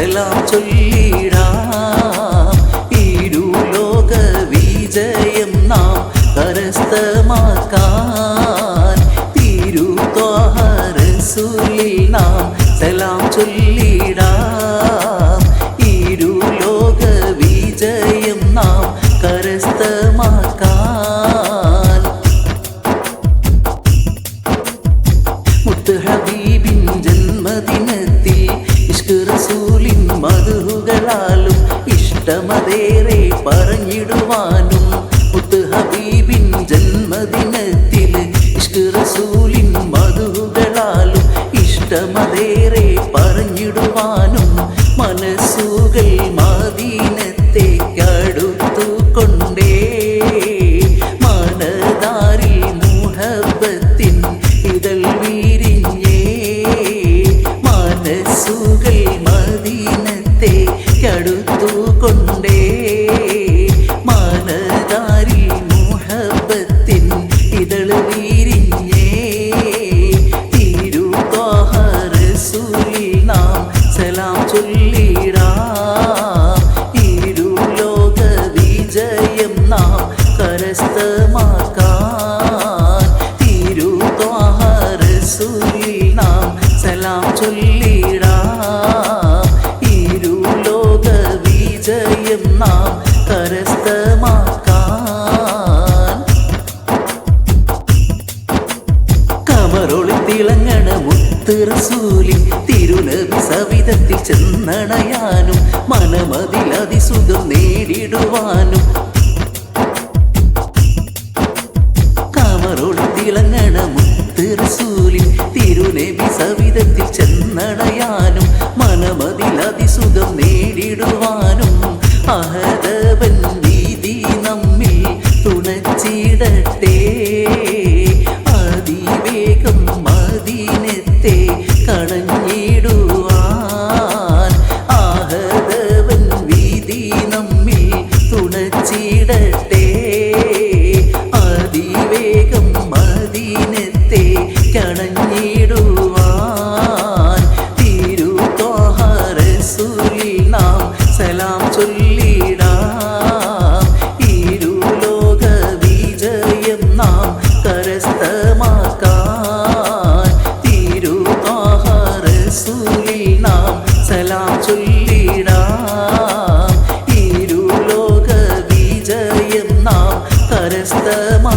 സലാം ചൊല്ലിടാം. ഇരുലോക വിജയം നാം കരസ്ഥമാക്കാൻ തിരുത്വാഹ റസൂലിൽ നാം സലാം ചൊല്ലിടാം. ഇരുലോക വിജയം നാം കരസ്ഥമാക്കാൻ മുത്ത് ഹബീബിൻ ജന്മദിനത്തിൽ ഇഷ്ക് റസൂലിൻ മദ്ഹുകളാലും ഇഷ്ടമതേറെ പറഞ്ഞിടുവാനും മുത്ത് ഹബീബിൻ ജന്മദിനത്തിൽ ഇഷ്ക് റസൂലിൻ മദ്ഹുകളാലും ഇഷ്ടമതേറെ പറഞ്ഞിടുവാനും മനസ്സുകൾ മദീനത്തേക്കടുത്തുകൊണ്ടേ മനതാരിൽ മുഹബ്ബത്തിൻ ഇതൾ വിരിഞ്ഞേ. മനസ്സുകൾ മദീനത്തേക്കടുത്തുകൊണ്ടേ മനതാരിൽ മുഹബ്ബത്തിൻ ഇതൾ വിരിഞ്ഞേ. തിരുത്വാഹ റസൂലിൽ നാം സലാം ചൊല്ലിടാം. ഇരുലോക വിജയം നാം കരസ്ഥമാക്കാൻ തിരുത്വാഹ റസൂലിൽ നാം സലാം ചൊല്ലിടാം. ഇരുലോക വിജയം നാം കരസ്ഥമാക്കാൻ കമറൊളി തിളങ്ങണ മുത്ത് റസൂലിൻ തിരുനബി സവിധത്തിൽ ചെന്നണയാനും മനമതിൽ അതിസുഖം നേടിടുവാനും കമറൊളി തിളങ്ങണ മുത്ത് റസൂലിൻ തിരുനബി സവിധത്തിൽ ചെന്നണയാനും മനമതിൽ അതിസുഖം നേടിടുവാനും അഹദവൻ വീതി നമ്മിൽ തുണച്ചിടട്ടെ. അതിവേഗം മദീനത്തെ കടഞ്ഞിടുവാൻ അഹദവൻ വീതി നമ്മിൽ തുണച്ചിടട്ടെ. അതിവേഗം മദീനത്തെ കടഞ്ഞിടുവാൻ തിരുത്വാഹ റസൂലിൽ നാം സലാം ചൊല്ലിടാം. ഇരുലോക വിജയം നാം കരസ്ഥമാക്കാൻ തിരുത്വാഹ റസൂലിൽ നാം സലാം ചൊല്ലിടാം. ഇരുലോക വിജയം നാം കരസ്ഥമാക്കാൻ